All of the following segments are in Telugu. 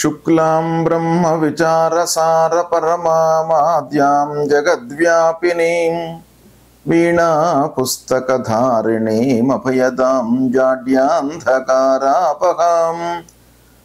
శుక్లాం బ్రహ్మ విచారసార పరమామాద్యాం జగద్వ్యాపినీం వీణా పుస్తకధారిణీం అభయదాం జాడ్యాంధకారాపహాం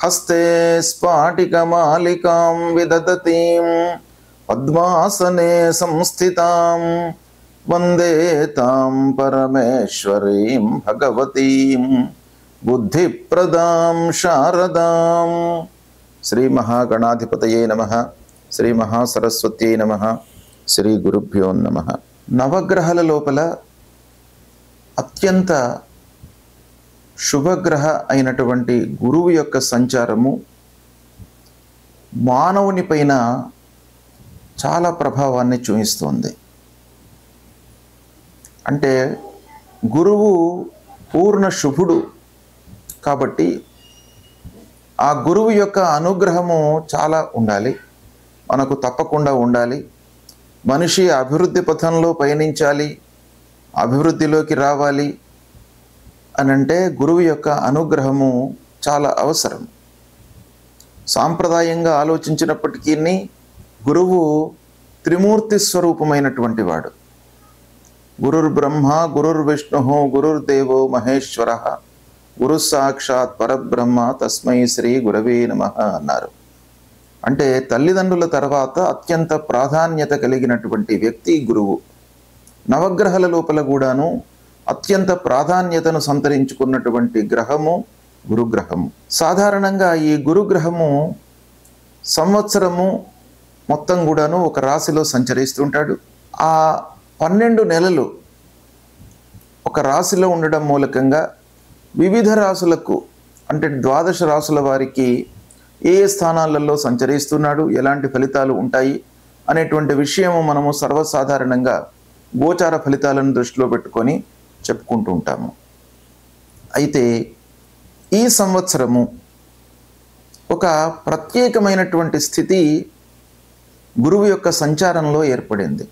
హస్తే స్ఫాటికమాలికాం విదదతీం పద్మాసనే సంస్థితాం వందే తాం పరమేశ్వరీం భగవతీం బుద్ధిప్రదాం శారదాం. శ్రీ మహాగణాధిపతయే నమః. శ్రీ మహాసరస్వత్యై నమః. శ్రీ గురుభ్యో నమః. నవగ్రహాల లోపల అత్యంత శుభగ్రహ అయినటువంటి గురువు యొక్క సంచారము మానవుని పైన చాలా ప్రభావాన్ని చూపిస్తుంది. అంటే గురువు పూర్ణ శుభుడు కాబట్టి ఆ గురువు యొక్క అనుగ్రహము చాలా ఉండాలి, మనకు తప్పకుండా ఉండాలి. మనిషి అభివృద్ధి పథంలో పయనించాలి, అభివృద్ధిలోకి రావాలి అనంటే గురువు యొక్క అనుగ్రహము చాలా అవసరం. సాంప్రదాయంగా ఆలోచించినప్పటికీ గురువు త్రిమూర్తి స్వరూపమైనటువంటి వాడు. గురుర్ బ్రహ్మ గురుర్ విష్ణు గురుర్దేవో మహేశ్వర గురు సాక్షాత్ పరబ్రహ్మ తస్మై శ్రీ గురవే నమః అన్నారు. అంటే తల్లిదండ్రుల తర్వాత అత్యంత ప్రాధాన్యత కలిగినటువంటి వ్యక్తి గురువు. నవగ్రహాల లోపల కూడాను అత్యంత ప్రాధాన్యతను సంతరించుకున్నటువంటి గ్రహము గురుగ్రహము. సాధారణంగా ఈ గురుగ్రహము సంవత్సరము మొత్తం కూడాను ఒక రాశిలో సంచరిస్తుంటాడు. ఆ 12 నెలలు ఒక రాశిలో ఉండడం మూలకంగా వివిధ రాశులకు అంటే 12 రాశుల వారికి ఏ స్థానాలలో సంచరిస్తున్నాడు, ఎలాంటి ఫలితాలు ఉంటాయి అనేటువంటి విషయము మనము సర్వసాధారణంగా గోచార ఫలితాలను దృష్టిలో పెట్టుకొని చెప్పుకుంటూ ఉంటాము. అయితే ఈ సంవత్సరము ఒక ప్రత్యేకమైనటువంటి స్థితి గురువు యొక్క సంచారంలో ఏర్పడింది.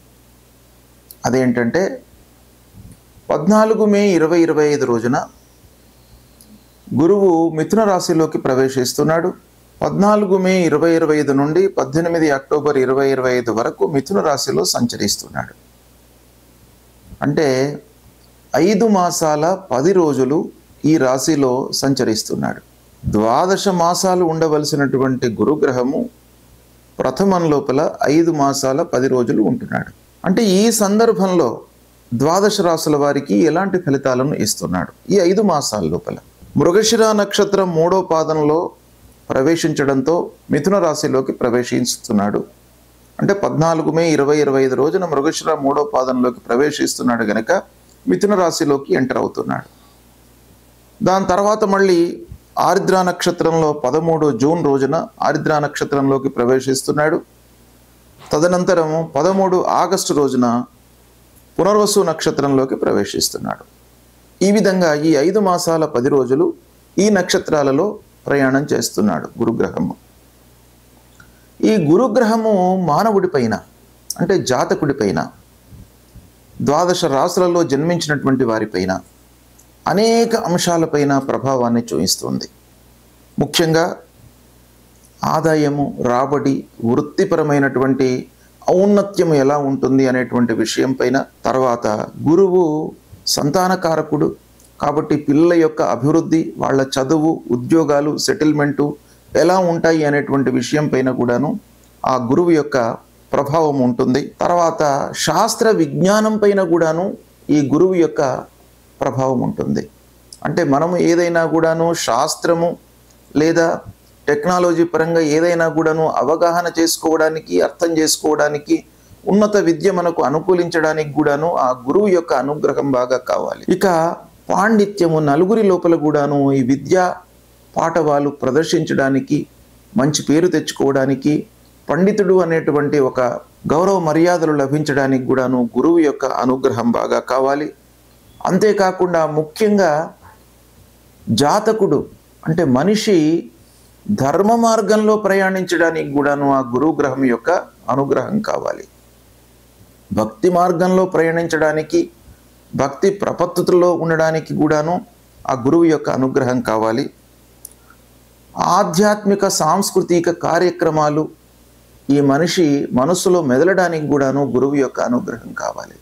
అదేంటంటే 14 మే 2025 రోజున గురువు మిథున రాశిలోకి ప్రవేశిస్తున్నాడు. 14 మే 2025 నుండి 18 అక్టోబర్ 2025 వరకు మిథున రాశిలో సంచరిస్తున్నాడు. అంటే 5 మాసాల 10 రోజులు ఈ రాశిలో సంచరిస్తున్నాడు. 12 మాసాలు ఉండవలసినటువంటి గురుగ్రహము ప్రథమం లోపల 5 మాసాల 10 రోజులు ఉంటున్నాడు. అంటే ఈ సందర్భంలో 12 రాశుల వారికి ఎలాంటి ఫలితాలను ఇస్తున్నాడు ఈ 5 మాసాల లోపల? మృగశిర నక్షత్రం 3వ పాదంలో ప్రవేశించడంతో మిథున రాశిలోకి ప్రవేశిస్తున్నాడు. అంటే 14 మే 2025 రోజున మృగశిర 3వ పాదంలోకి ప్రవేశిస్తున్నాడు గనక మిథున రాశిలోకి ఎంటర్ అవుతున్నాడు. దాని తర్వాత మళ్ళీ ఆర్ద్ర నక్షత్రంలో 13 జూన్ రోజున ఆర్ద్ర నక్షత్రంలోకి ప్రవేశిస్తున్నాడు. తదనంతరం 13 ఆగస్టు రోజున పునర్వసు నక్షత్రంలోకి ప్రవేశిస్తున్నాడు. ఈ విధంగా ఈ 5 మాసాల 10 రోజులు ఈ నక్షత్రాలలో ప్రయాణం చేస్తున్నాడు గురుగ్రహము. ఈ గురుగ్రహము మానవుడి పైన అంటే జాతకుడి పైన 12 రాశులలో జన్మించినటువంటి వారిపైన అనేక అంశాలపైన ప్రభావాన్ని చూపిస్తుంది. ముఖ్యంగా ఆదాయము, రాబడి, వృత్తిపరమైనటువంటి ఔన్నత్యము ఎలా ఉంటుంది అనేటువంటి విషయం పైన, తర్వాత గురువు సంతానకారకుడు కాబట్టి పిల్లల యొక్క అభివృద్ధి, వాళ్ళ చదువు, ఉద్యోగాలు, సెటిల్మెంటు ఎలా ఉంటాయి అనేటువంటి విషయం పైన కూడాను ఆ గురువు యొక్క ప్రభావం ఉంటుంది. తర్వాత శాస్త్ర విజ్ఞానం పైన కూడాను ఈ గురువు యొక్క ప్రభావం ఉంటుంది. అంటే మనము ఏదైనా కూడాను శాస్త్రము లేదా టెక్నాలజీ పరంగా ఏదైనా కూడాను అవగాహన చేసుకోవడానికి, అర్థం చేసుకోవడానికి, ఉన్నత విద్య మనకు అనుకూలించడానికి కూడాను ఆ గురువు యొక్క అనుగ్రహం బాగా కావాలి. ఇక పాండిత్యము, నలుగురి లోపల కూడాను ఈ విద్యా పాఠవాలు ప్రదర్శించడానికి, మంచి పేరు తెచ్చుకోవడానికి, పండితుడు అనేటువంటి ఒక గౌరవ మర్యాదలు లభించడానికి కూడాను గురువు యొక్క అనుగ్రహం బాగా కావాలి. అంతేకాకుండా ముఖ్యంగా జాతకుడు అంటే మనిషి ధర్మ మార్గంలో ప్రయాణించడానికి కూడాను ఆ గురుగ్రహం యొక్క అనుగ్రహం కావాలి. భక్తి మార్గంలో ప్రయాణించడానికి, భక్తి ప్రపత్తులో ఉండడానికి కూడాను ఆ గురువు యొక్క అనుగ్రహం కావాలి. ఆధ్యాత్మిక సాంస్కృతిక కార్యక్రమాలు ఈ మనిషి మనసులో మెదలడానికి కూడాను గురువు యొక్క అనుగ్రహం కావాలి.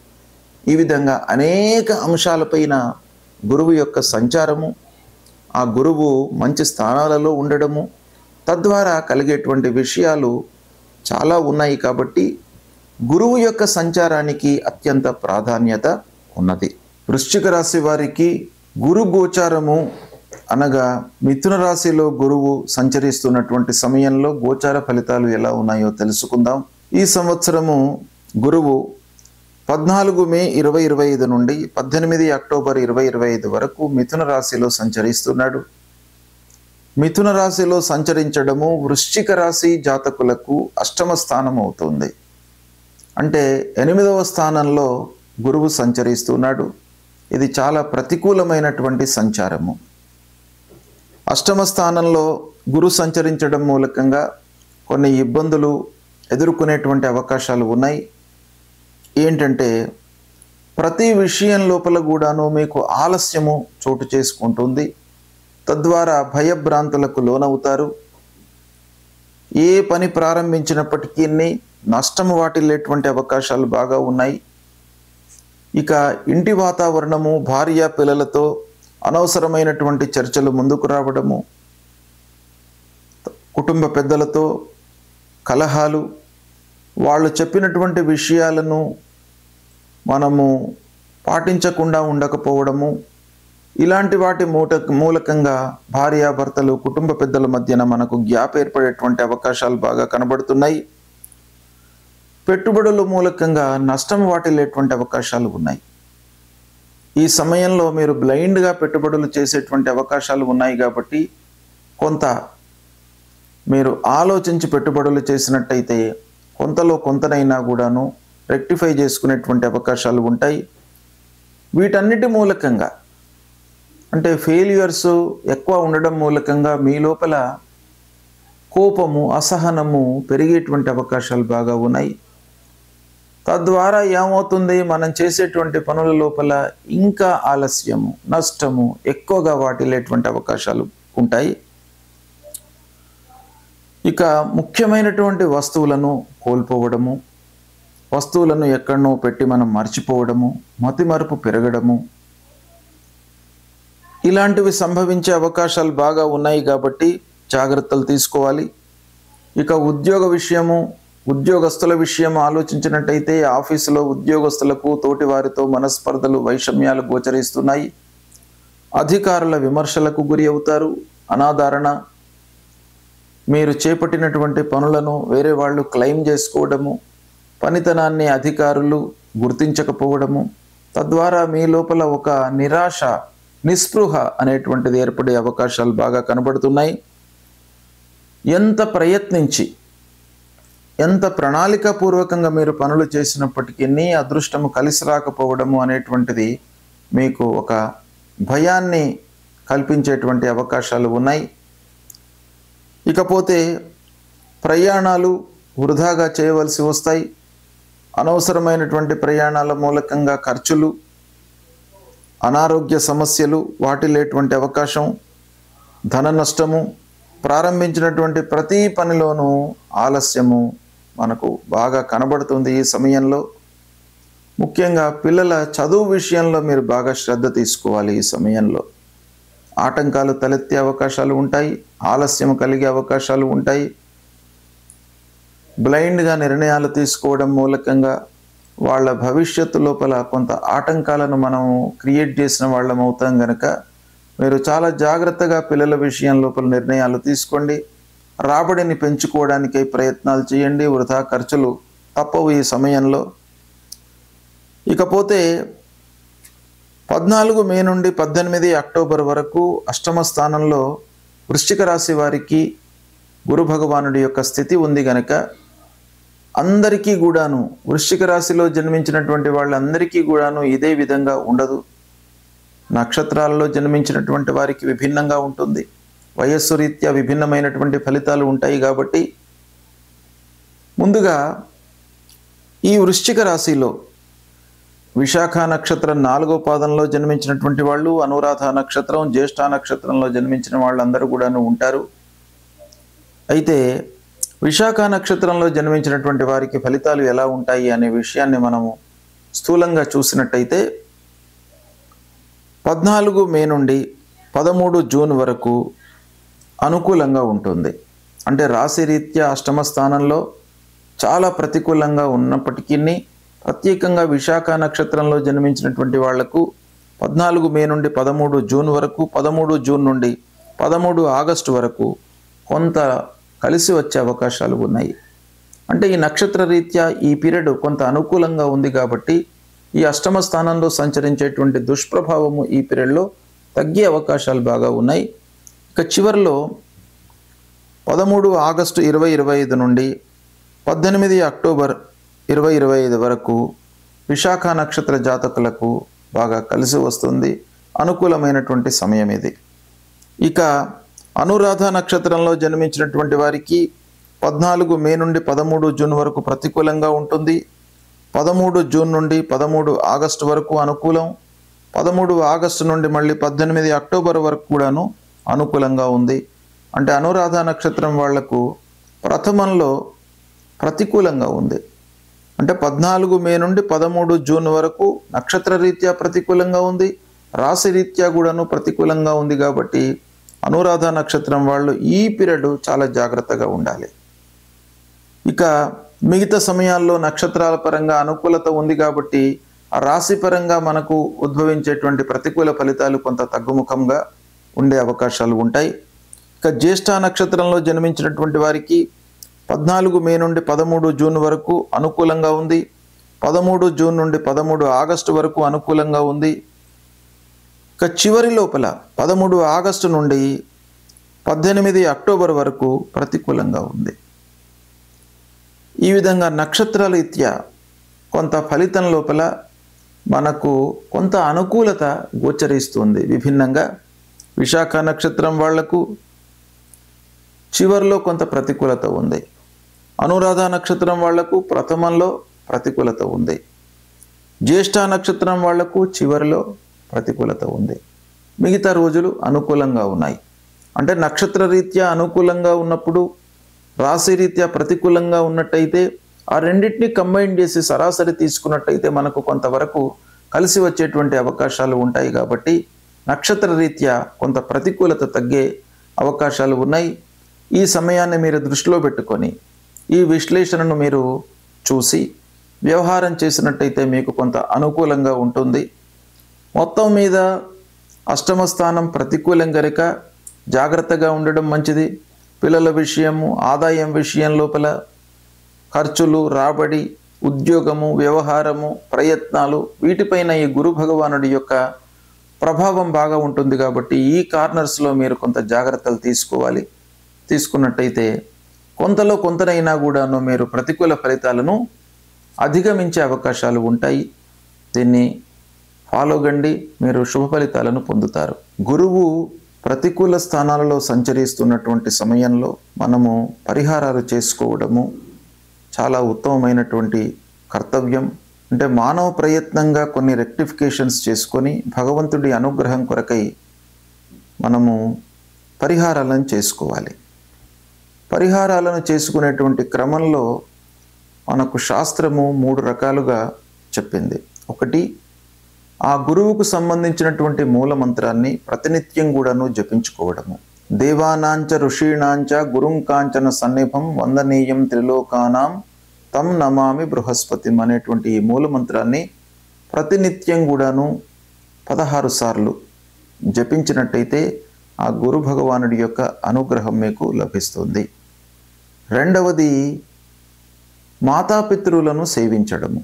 ఈ విధంగా అనేక అంశాలపైన గురువు యొక్క సంచారము, ఆ గురువు మంచి స్థానాలలో ఉండడము, తద్వారా కలిగేటువంటి విషయాలు చాలా ఉన్నాయి. కాబట్టి గురువు యొక్క సంచారానికి అత్యంత ప్రాధాన్యత ఉన్నది. వృశ్చిక రాశి వారికి గురు గోచారము అనగా మిథున రాశిలో గురువు సంచరిస్తున్నటువంటి సమయంలో గోచార ఫలితాలు ఎలా ఉన్నాయో తెలుసుకుందాం. ఈ సంవత్సరము గురువు 14 మే 2025 నుండి 18 అక్టోబర్ 2025 వరకు మిథున రాశిలో సంచరిస్తున్నాడు. మిథున రాశిలో సంచరించడము వృశ్చిక రాశి జాతకులకు అష్టమ స్థానం అవుతుంది. అంటే 8వ స్థానంలో గురువు సంచరిస్తున్నాడు. ఇది చాలా ప్రతికూలమైనటువంటి సంచారము. అష్టమ స్థానంలో గురు సంచరించడం మూలకంగా కొన్ని ఇబ్బందులు ఎదుర్కొనేటువంటి అవకాశాలు ఉన్నాయి. ఏంటంటే ప్రతి విషయం లోపల కూడాను మీకు ఆలస్యము చోటు చేసుకుంటుంది. తద్వారా భయభ్రాంతులకు లోనవుతారు. ఏ పని ప్రారంభించినప్పటికీ నష్టము వాటిల్లేటువంటి అవకాశాలు బాగా ఉన్నాయి. ఇక ఇంటి వాతావరణము, భార్య పిల్లలతో అనవసరమైనటువంటి చర్చలు ముందుకు రావడము, కుటుంబ పెద్దలతో కలహాలు, వాళ్ళు చెప్పినటువంటి విషయాలను మనము పాటించకుండా ఉండకపోవడము, ఇలాంటి వాటి మూలకంగా భార్యాభర్తలు, కుటుంబ పెద్దల మధ్యన మనకు గ్యాప్ ఏర్పడేటువంటి అవకాశాలు బాగా కనబడుతున్నాయి. పెట్టుబడుల మూలకంగా నష్టం వాటిల్లేటువంటి అవకాశాలు ఉన్నాయి. ఈ సమయంలో మీరు బ్లైండ్గా పెట్టుబడులు చేసేటువంటి అవకాశాలు ఉన్నాయి. కాబట్టి కొంత మీరు ఆలోచించి పెట్టుబడులు చేసినట్టయితే కొంతలో కొంతనైనా కూడాను రెక్టిఫై చేసుకునేటువంటి అవకాశాలు ఉంటాయి. వీటన్నిటి మూలకంగా అంటే ఫెయిల్యూర్స్ ఎక్కువ ఉండడం మూలకంగా మీ లోపల కోపము, అసహనము పెరిగేటువంటి అవకాశాలు బాగా ఉన్నాయి. తద్వారా ఏమవుతుంది, మనం చేసేటువంటి పనుల లోపల ఇంకా ఆలస్యము, నష్టము ఎక్కువగా వాటిల్లేటువంటి అవకాశాలు ఉంటాయి. ఇక ముఖ్యమైనటువంటి వస్తువులను కోల్పోవడము, వస్తువులను ఎక్కడనో పెట్టి మనం మర్చిపోవడము, మతిమరుపు పెరగడము, ఇలాంటివి సంభవించే అవకాశాలు బాగా ఉన్నాయి. కాబట్టి జాగ్రత్తలు తీసుకోవాలి. ఇక ఉద్యోగ విషయము, ఉద్యోగస్తుల విషయం ఆలోచించినట్టయితే ఆఫీసులో ఉద్యోగస్తులకు తోటి వారితో మనస్పర్ధలు, వైషమ్యాలు గోచరిస్తున్నాయి. అధికారుల విమర్శలకు గురి అవుతారు. అనాదరణ, మీరు చేపట్టినటువంటి పనులను వేరే వాళ్ళు క్లెయిమ్ చేసుకోవడము, పనితనాన్ని అధికారులు గుర్తించకపోవడము, తద్వారా మీ లోపల ఒక నిరాశ, నిస్పృహ అనేటువంటిది ఏర్పడే అవకాశాలు బాగా కనబడుతున్నాయి. ఎంత ప్రయత్నించి, ఎంత ప్రణాళికాపూర్వకంగా మీరు పనులు చేసినప్పటికీ అదృష్టము కలిసి రాకపోవడము అనేటువంటిది మీకు ఒక భయాన్ని కల్పించేటువంటి అవకాశాలు ఉన్నాయి. ఇకపోతే ప్రయాణాలు వృధాగా చేయవలసి వస్తాయి. అనవసరమైనటువంటి ప్రయాణాల మూలకంగా ఖర్చులు, అనారోగ్య సమస్యలు వాటిల్లేటువంటి అవకాశం, ధన నష్టము, ప్రారంభించినటువంటి ప్రతి పనిలోనూ ఆలస్యము మనకు బాగా కనబడుతుంది. ఈ సమయంలో ముఖ్యంగా పిల్లల చదువు విషయంలో మీరు బాగా శ్రద్ధ తీసుకోవాలి. ఈ సమయంలో ఆటంకాలు తలెత్తే అవకాశాలు ఉంటాయి, ఆలస్యం కలిగే అవకాశాలు ఉంటాయి. బ్లైండ్గా నిర్ణయాలు తీసుకోవడం మూలకంగా వాళ్ళ భవిష్యత్తు లోపల కొంత ఆటంకాలను మనం క్రియేట్ చేసిన వాళ్ళం అవుతాం. కనుక మీరు చాలా జాగ్రత్తగా పిల్లల విషయం లోపల నిర్ణయాలు తీసుకోండి. రాబడిని పెంచుకోవడానికై ప్రయత్నాలు చేయండి. వృధా ఖర్చులు తప్పవు ఈ సమయంలో. ఇకపోతే 14 మే నుండి 18 అక్టోబర్ వరకు అష్టమ స్థానంలో వృశ్చిక రాశి వారికి గురు భగవానుడి యొక్క స్థితి ఉంది. గనక అందరికీ కూడాను, వృశ్చిక రాశిలో జన్మించినటువంటి వాళ్ళందరికీ కూడాను ఇదే విధంగా ఉండదు. నక్షత్రాలలో జన్మించినటువంటి వారికి విభిన్నంగా ఉంటుంది. వయస్సు రీత్యా విభిన్నమైనటువంటి ఫలితాలు ఉంటాయి. కాబట్టి ముందుగా ఈ వృశ్చిక రాశిలో విశాఖ నక్షత్రం 4వ పాదంలో జన్మించినటువంటి వాళ్ళు, అనురాధ నక్షత్రం, జ్యేష్ఠ నక్షత్రంలో జన్మించిన వాళ్ళందరూ కూడాను ఉంటారు. అయితే విశాఖ నక్షత్రంలో జన్మించినటువంటి వారికి ఫలితాలు ఎలా ఉంటాయి అనే విషయాన్ని మనము స్థూలంగా చూసినట్టయితే 14 మే నుండి 13 జూన్ వరకు అనుకూలంగా ఉంటుంది. అంటే రాశిరీత్యా అష్టమ స్థానంలో చాలా ప్రతికూలంగా ఉన్నప్పటికీ ప్రత్యేకంగా విశాఖ నక్షత్రంలో జన్మించినటువంటి వాళ్లకు 14 మే నుండి 13 జూన్ వరకు, 13 జూన్ నుండి 13 ఆగస్టు వరకు కొంత కలిసి వచ్చే అవకాశాలు ఉన్నాయి. అంటే ఈ నక్షత్ర రీత్యా ఈ పీరియడ్ కొంత అనుకూలంగా ఉంది కాబట్టి ఈ అష్టమ స్థానంలో సంచరించేటువంటి దుష్ప్రభావము ఈ పీరియడ్లో తగ్గే అవకాశాలు బాగా ఉన్నాయి. ఇక చివరిలో 13 ఆగస్టు 2025 నుండి 18 అక్టోబర్ 2025 వరకు విశాఖ నక్షత్ర జాతకులకు బాగా కలిసి వస్తుంది. అనుకూలమైనటువంటి సమయం ఇది. ఇక అనురాధ నక్షత్రంలో జన్మించినటువంటి వారికి 14 మే నుండి 13 జూన్ వరకు ప్రతికూలంగా ఉంటుంది. 13 జూన్ నుండి 13 ఆగస్టు వరకు అనుకూలం. 13 ఆగస్టు నుండి మళ్ళీ 18 అక్టోబర్ వరకు కూడాను అనుకూలంగా ఉంది. అంటే అనురాధ నక్షత్రం వాళ్లకు ప్రథమంలో ప్రతికూలంగా ఉంది. అంటే 14 మే నుండి 13 జూన్ వరకు నక్షత్ర రీత్యా ప్రతికూలంగా ఉంది, రాశి రీత్యా కూడాను ప్రతికూలంగా ఉంది. కాబట్టి అనురాధ నక్షత్రం వాళ్ళు ఈ పీరియడ్ చాలా జాగ్రత్తగా ఉండాలి. ఇక మిగతా సమయాల్లో నక్షత్రాల పరంగా అనుకూలత ఉంది కాబట్టి ఆ రాశి పరంగా మనకు ఉద్భవించేటువంటి ప్రతికూల ఫలితాలు కొంత తగ్గుముఖంగా ఉండే అవకాశాలు ఉంటాయి. ఇక జ్యేష్ఠ నక్షత్రంలో జన్మించినటువంటి వారికి 14 మే నుండి 13 జూన్ వరకు అనుకూలంగా ఉంది. 13 జూన్ నుండి 13 ఆగస్టు వరకు అనుకూలంగా ఉంది. ఇక చివరి లోపల 13 ఆగస్టు నుండి 18 అక్టోబర్ వరకు ప్రతికూలంగా ఉంది. ఈ విధంగా నక్షత్రాల రీత్యా కొంత ఫలితం లోపల మనకు కొంత అనుకూలత గోచరిస్తుంది. విభిన్నంగా విశాఖ నక్షత్రం వాళ్లకు చివరిలో కొంత ప్రతికూలత ఉంది. అనురాధ నక్షత్రం వాళ్లకు ప్రథమంలో ప్రతికూలత ఉంది. జ్యేష్ఠ నక్షత్రం వాళ్లకు చివరిలో ప్రతికూలత ఉంది. మిగతా రోజులు అనుకూలంగా ఉన్నాయి. అంటే నక్షత్ర రీత్యా అనుకూలంగా ఉన్నప్పుడు రాశి రీత్యా ప్రతికూలంగా ఉన్నట్టయితే ఆ రెండింటిని కంబైన్ చేసి సరాసరి తీసుకున్నట్టయితే మనకు కొంతవరకు కలిసి వచ్చేటువంటి అవకాశాలు ఉంటాయి. కాబట్టి నక్షత్ర రీత్యా కొంత ప్రతికూలత తగ్గే అవకాశాలు ఉన్నాయి. ఈ సమయాన్ని మీరు దృష్టిలో పెట్టుకొని ఈ విశ్లేషణను మీరు చూసి వ్యవహారం చేసినట్టయితే మీకు కొంత అనుకూలంగా ఉంటుంది. మొత్తం మీద అష్టమ స్థానం ప్రతికూలం కనుక జాగ్రత్తగా ఉండడం మంచిది. పిల్లల విషయము, ఆదాయం విషయం లోపల ఖర్చులు, రాబడి, ఉద్యోగము, వ్యవహారము, ప్రయత్నాలు వీటిపైన ఈ గురు భగవానుడి యొక్క ప్రభావం బాగా ఉంటుంది. కాబట్టి ఈ కార్నర్స్లో మీరు కొంత జాగ్రత్తలు తీసుకోవాలి. తీసుకున్నట్టయితే కొంతలో కొంతనైనా కూడాను మీరు ప్రతికూల ఫలితాలను అధిగమించే అవకాశాలు ఉంటాయి. దీన్ని ఫాలో కండి, మీరు శుభ ఫలితాలను పొందుతారు. గురువు ప్రతికూల స్థానాలలో సంచరిస్తున్నటువంటి సమయంలో మనము పరిహారాలు చేసుకోవడము చాలా ఉత్తమమైనటువంటి కర్తవ్యం. అంటే మానవ ప్రయత్నంగా కొన్ని రెక్టిఫికేషన్స్ చేసుకొని భగవంతుడి అనుగ్రహం కొరకై మనము పరిహారాలను చేసుకోవాలి. పరిహారాలను చేసుకునేటువంటి క్రమంలో మనకు శాస్త్రము 3 రకాలుగా చెప్పింది. ఒకటి, ఆ గురువుకు సంబంధించినటువంటి మూల మంత్రాన్ని ప్రతినిత్యం కూడాను జపించుకోవడము. దేవానాంచ ఋషీణాంచ గురుం కాంచన సన్నిభం వందనీయం త్రిలోకానాం తం నమామి బృహస్పతిం అనేటువంటి ఈ మూల మంత్రాన్ని ప్రతినిత్యం కూడాను 16 సార్లు జపించినట్టయితే ఆ గురు భగవానుడి యొక్క అనుగ్రహం మీకు లభిస్తుంది. రెండవది, మాతాపితృలను సేవించడము.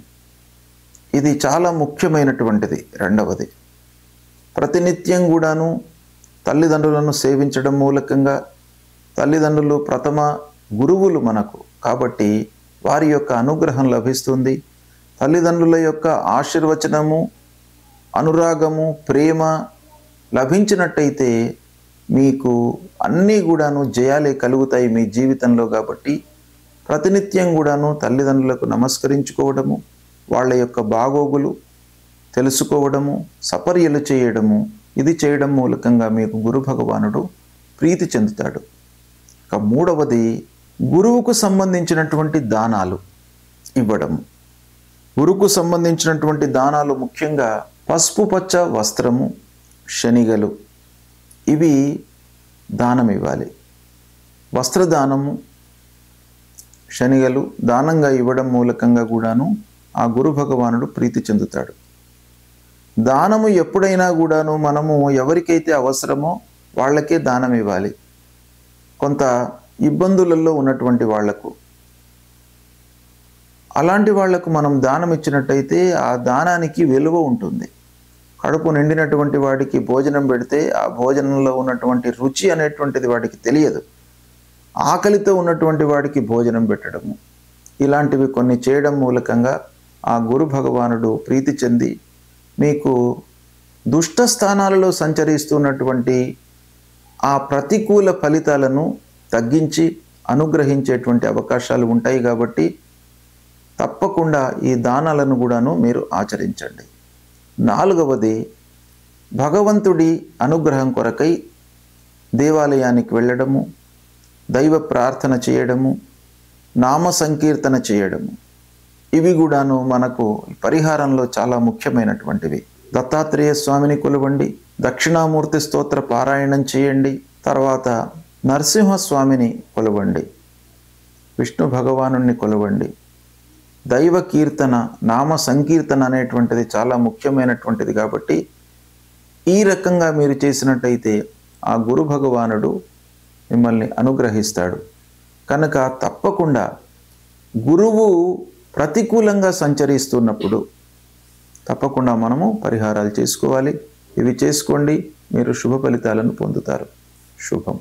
ఇది చాలా ముఖ్యమైనటువంటిది. రెండవది, ప్రతినిత్యం కూడాను తల్లిదండ్రులను సేవించడం మూలకంగా, తల్లిదండ్రులు ప్రథమ గురువులు మనకు కాబట్టి వారి యొక్క అనుగ్రహం లభిస్తుంది. తల్లిదండ్రుల యొక్క ఆశీర్వచనము, అనురాగము, ప్రేమ లభించినట్టయితే మీకు అన్నీ కూడాను జయాలే కలుగుతాయి మీ జీవితంలో. కాబట్టి ప్రతినిత్యం కూడాను తల్లిదండ్రులకు నమస్కరించుకోవడము, వాళ్ళ యొక్క బాగోగులు తెలుసుకోవడము, సపర్యలు చేయడము, ఇది చేయడం మూలకంగా మీకు గురు భగవానుడు ప్రీతి చెందుతాడు. ఇక మూడవది గురువుకు సంబంధించినటువంటి దానాలు ఇవ్వడం. గురువుకు సంబంధించినటువంటి దానాలు ముఖ్యంగా పసుపు పచ్చ వస్త్రము, శనిగలు, ఇవి దానం ఇవ్వాలి. వస్త్రదానము, శనిగలు దానంగా ఇవ్వడం మూలకంగా కూడాను ఆ గురు భగవానుడు ప్రీతి చెందుతాడు. దానము ఎప్పుడైనా కూడాను మనము ఎవరికైతే అవసరమో వాళ్ళకే దానం ఇవ్వాలి. కొంత ఇబ్బందులలో ఉన్నటువంటి వాళ్లకు, అలాంటి వాళ్లకు మనం దానం ఇచ్చినట్టయితే ఆ దానానికి విలువ ఉంటుంది. కడుపు నిండినటువంటి వాడికి భోజనం పెడితే ఆ భోజనంలో ఉన్నటువంటి రుచి అనేటువంటిది వాడికి తెలియదు. ఆకలితో ఉన్నటువంటి వాడికి భోజనం పెట్టడము, ఇలాంటివి కొన్ని చేయడం మూలకంగా ఆ గురు భగవానుడు ప్రీతి చెంది మీకు దుష్ట స్థానాలలో సంచరిస్తున్నటువంటి ఆ ప్రతికూల ఫలితాలను తగ్గించి అనుగ్రహించేటువంటి అవకాశాలు ఉంటాయి. కాబట్టి తప్పకుండా ఈ దానాలను కూడాను మీరు ఆచరించండి. నాలుగవది, భగవంతుడి అనుగ్రహం కొరకై దేవాలయానికి వెళ్ళడము, దైవ ప్రార్థన చేయడము, నామ సంకీర్తన చేయడము, ఇవి కూడాను మనకు పరిహారంలో చాలా ముఖ్యమైనటువంటివి. దత్తాత్రేయ స్వామిని కొలవండి, దక్షిణామూర్తి స్తోత్ర పారాయణం చేయండి, తర్వాత నరసింహస్వామిని కొలవండి, విష్ణు భగవానుణ్ణి కొలవండి. దైవ కీర్తన, నామ సంకీర్తన అనేటువంటిది చాలా ముఖ్యమైనటువంటిది. కాబట్టి ఈ రకంగా మీరు చేసినట్టయితే ఆ గురు భగవానుడు మిమ్మల్ని అనుగ్రహిస్తాడు. కనుక తప్పకుండా గురువు ప్రతికూలంగా సంచరిస్తున్నప్పుడు తప్పకుండా మనము పరిహారాలు చేసుకోవాలి. ఇవి చేసుకోండి, మీరు శుభ ఫలితాలను పొందుతారు. శుభం.